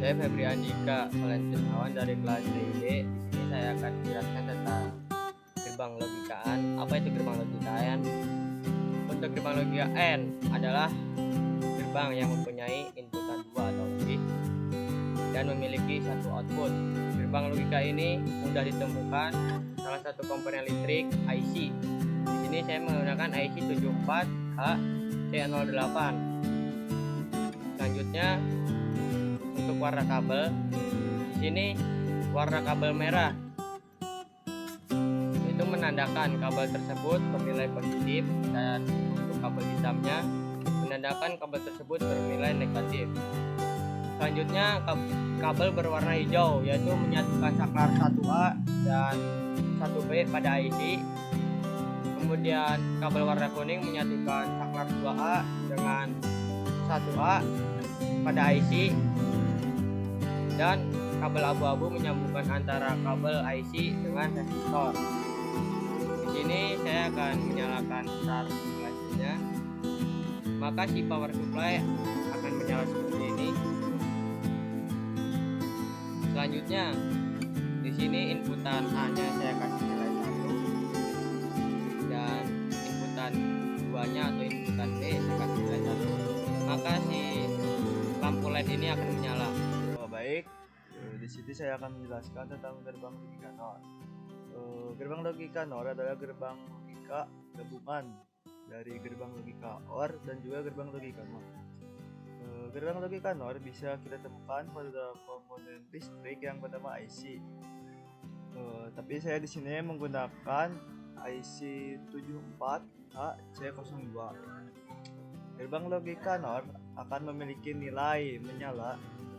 Saya Febri Andika Valentinawan dari kelas TIB. Di sini saya akan menjelaskan tentang gerbang logika AND. Apa itu gerbang logika AND? Untuk gerbang logika AND adalah gerbang yang mempunyai inputan 2 atau lebih dan memiliki satu output. Gerbang logika ini mudah ditemukan. Salah satu komponen listrik IC. Di sini saya menggunakan IC 74HC08. Selanjutnya untuk warna kabel, di sini warna kabel merah itu menandakan kabel tersebut bernilai positif, dan untuk kabel hitamnya menandakan kabel tersebut bernilai negatif. Selanjutnya kabel berwarna hijau yaitu menyatukan saklar 1A dan 1B pada IC. Kemudian kabel warna kuning menyatukan saklar 2A dengan 1A pada IC, dan kabel abu-abu menyambungkan antara kabel IC dengan resistor. Di sini saya akan menyalakan start selanjutnya, maka si power supply akan menyala seperti ini. Selanjutnya di sini inputan A-nya saya kasih nilai 1 dan inputan 2-nya atau inputan B saya kasih nilai 1, maka si lampu LED ini akan menyala. Baik, di sini saya akan menjelaskan tentang gerbang logika NOR. Gerbang logika NOR adalah gerbang logika gabungan dari gerbang logika OR dan juga gerbang logika NOR. Gerbang logika NOR bisa kita temukan pada komponen listrik yang bernama IC. Tapi saya di sini menggunakan IC 74HC02. Gerbang logika NOR akan memiliki nilai menyala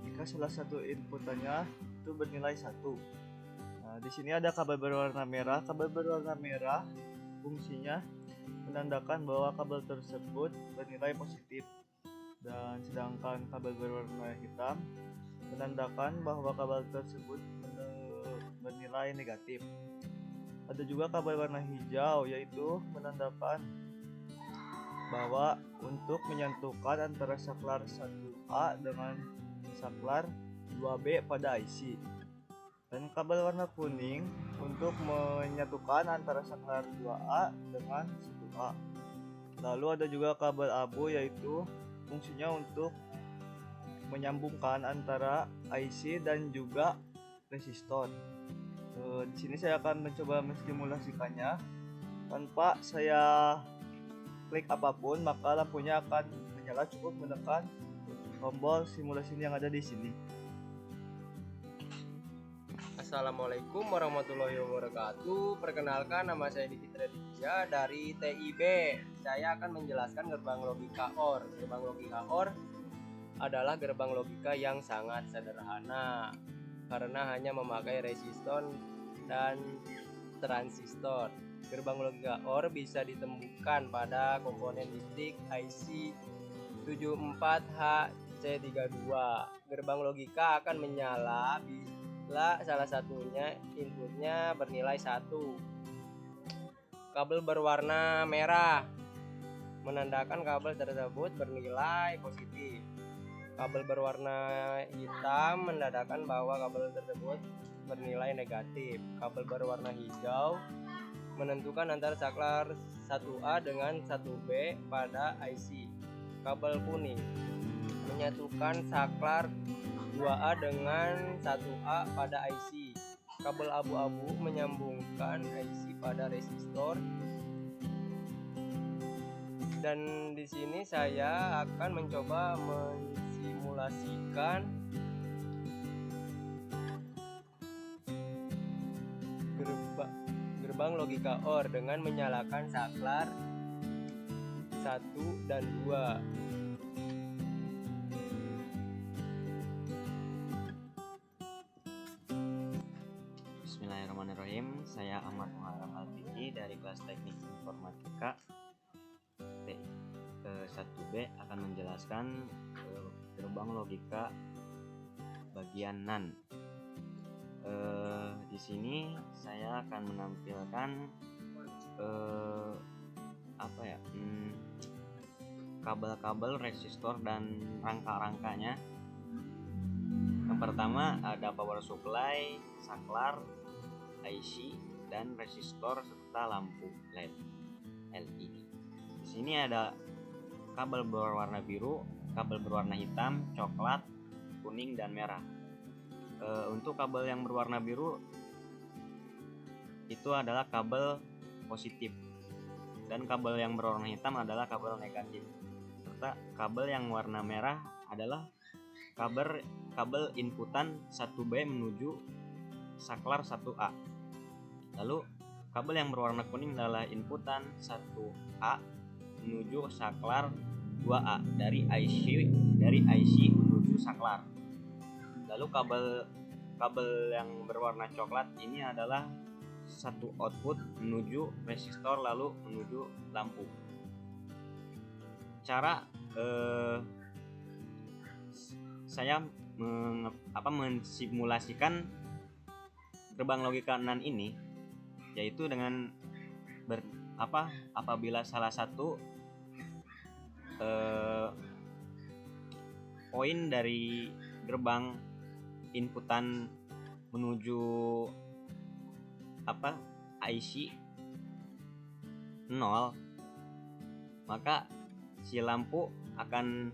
jika salah satu inputannya itu bernilai 1. Nah, di sini ada kabel berwarna merah. Kabel berwarna merah fungsinya menandakan bahwa kabel tersebut bernilai positif, dan sedangkan kabel berwarna hitam menandakan bahwa kabel tersebut bernilai negatif. Ada juga kabel warna hijau, yaitu menandakan bahwa untuk menyatukan antara saklar 1A dengan saklar 2B pada IC, dan kabel warna kuning untuk menyatukan antara saklar 2A dengan 1A. Lalu ada juga kabel abu, yaitu fungsinya untuk menyambungkan antara IC dan juga resistor. Di sini saya akan mencoba mensimulasikannya. Tanpa saya klik apapun, maka lampunya akan menyala cukup menekan tombol simulasi yang ada di sini. Assalamualaikum warahmatullahi wabarakatuh. Perkenalkan, nama saya Diki Treditya dari TIB. Saya akan menjelaskan gerbang logika OR. Gerbang logika OR adalah gerbang logika yang sangat sederhana karena hanya memakai resistor dan transistor. Gerbang logika OR bisa ditemukan pada komponen listrik IC 74HC32. Gerbang logika akan menyala bila salah satunya inputnya bernilai 1. Kabel berwarna merah menandakan kabel tersebut bernilai positif. Kabel berwarna hitam menandakan bahwa kabel tersebut bernilai negatif. Kabel berwarna hijau menentukan antara saklar 1A dengan 1B pada IC. Kabel kuning menyatukan saklar 2A dengan 1A pada IC. Kabel abu-abu menyambungkan IC pada resistor. Dan di sini saya akan mencoba mensimulasikan gerbang logika OR dengan menyalakan saklar 1 dan 2. Bismillahirrahmanirrahim. Saya Ahmad Muharram Al-Fikri dari kelas Teknik Informatika T1B akan menjelaskan gerbang logika bagian NAND. Di sini saya akan menampilkan kabel-kabel resistor dan rangka-rangkanya. Yang pertama ada power supply, saklar, IC, dan resistor serta lampu LED. Di sini ada kabel berwarna biru, kabel berwarna hitam, coklat, kuning, dan merah. Untuk kabel yang berwarna biru itu adalah kabel positif, dan kabel yang berwarna hitam adalah kabel negatif, serta kabel yang warna merah adalah kabel inputan 1B menuju saklar 1A. Lalu kabel yang berwarna kuning adalah inputan 1A menuju saklar 2A dari IC menuju saklar. Lalu kabel yang berwarna coklat ini adalah satu output menuju resistor lalu menuju lampu. Cara saya mensimulasikan gerbang logika NAND ini yaitu dengan apabila salah satu poin dari gerbang inputan menuju IC 0, maka si lampu akan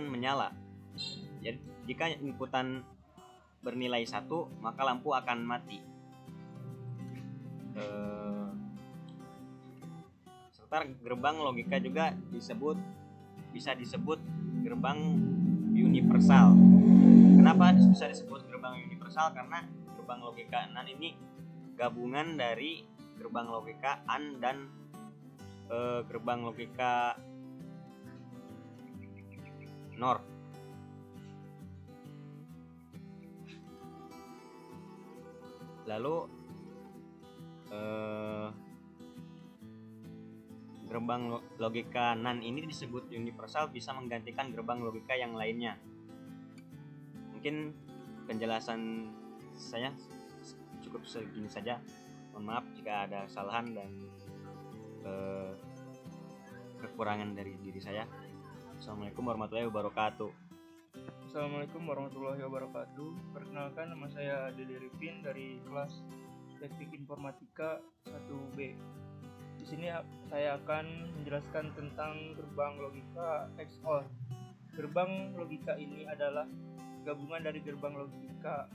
menyala. Jadi jika inputan bernilai 1, maka lampu akan mati. Serta gerbang logika juga bisa disebut gerbang universal. Kenapa bisa disebut gerbang universal? Karena gerbang logika NAND ini gabungan dari gerbang logika AND dan gerbang logika NOR. Lalu gerbang logika NAND ini disebut universal, bisa menggantikan gerbang logika yang lainnya. Mungkin penjelasan saya cukup segini saja. Mohon maaf jika ada kesalahan dan kekurangan dari diri saya. Assalamualaikum warahmatullahi wabarakatuh. Assalamualaikum warahmatullahi wabarakatuh. Perkenalkan, nama saya Dede Rifin dari kelas Teknik Informatika 1B. Di sini saya akan menjelaskan tentang gerbang logika XOR. Gerbang logika ini adalah gabungan dari gerbang logika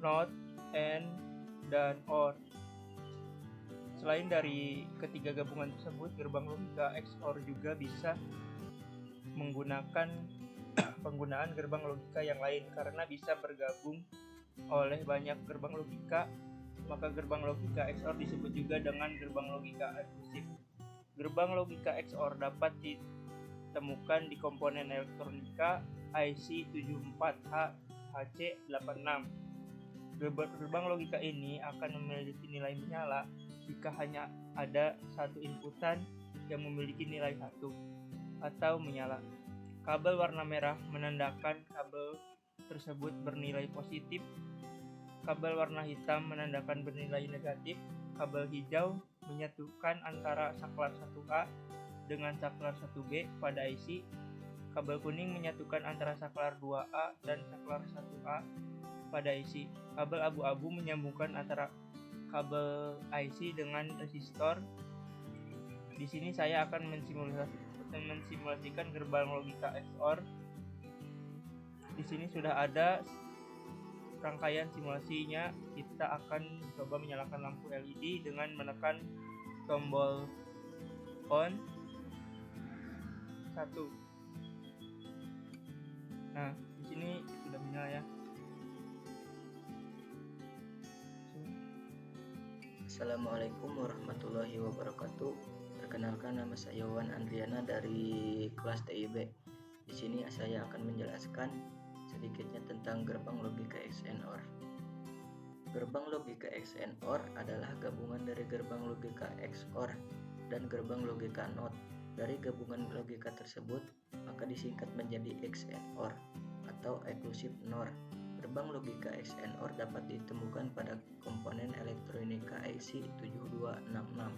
NOT, AND, dan OR. Selain dari ketiga gabungan tersebut, gerbang logika XOR juga bisa menggunakan penggunaan gerbang logika yang lain karena bisa bergabung oleh banyak gerbang logika. Maka gerbang logika XOR disebut juga dengan gerbang logika eksklusif. Gerbang logika XOR dapat ditemukan di komponen elektronika IC 74H HC86. Gerbang logika ini akan memiliki nilai menyala jika hanya ada satu inputan yang memiliki nilai 1 atau menyala. Kabel warna merah menandakan kabel tersebut bernilai positif. Kabel warna hitam menandakan bernilai negatif. Kabel hijau menyatukan antara saklar 1A dengan saklar 1B pada IC. Kabel kuning menyatukan antara saklar 2A dan saklar 1A pada IC. Kabel abu-abu menyambungkan antara kabel IC dengan resistor. Di sini saya akan mensimulasikan gerbang logika XOR. Di sini sudah ada rangkaian simulasinya. Kita akan coba menyalakan lampu LED dengan menekan tombol on 1. Nah, di sini sudah menyala ya. Assalamualaikum warahmatullahi wabarakatuh. Perkenalkan, nama saya Wan Andriana dari kelas TIB. Di sini saya akan menjelaskan sedikitnya tentang gerbang logika XNOR. Gerbang logika XNOR adalah gabungan dari gerbang logika XOR dan gerbang logika NOT. Dari gabungan logika tersebut, maka disingkat menjadi XNOR atau eksklusif NOR. Gerbang logika XNOR dapat ditemukan pada komponen elektronika IC 7266.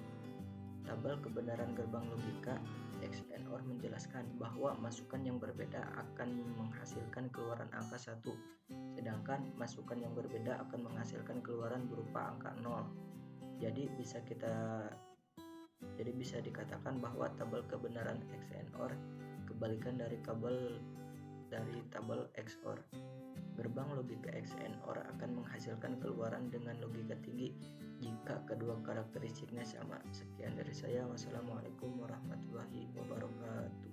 tabel kebenaran gerbang logika XNOR menjelaskan bahwa masukan yang berbeda akan menghasilkan keluaran angka 1, sedangkan masukan yang berbeda akan menghasilkan keluaran berupa angka 0. Jadi bisa dikatakan bahwa tabel kebenaran XNOR kebalikan dari tabel XOR. Gerbang logika XNOR akan menghasilkan keluaran dengan logika tinggi jika kedua karakteristiknya sama. Sekian dari saya. Wassalamualaikum warahmatullahi wabarakatuh.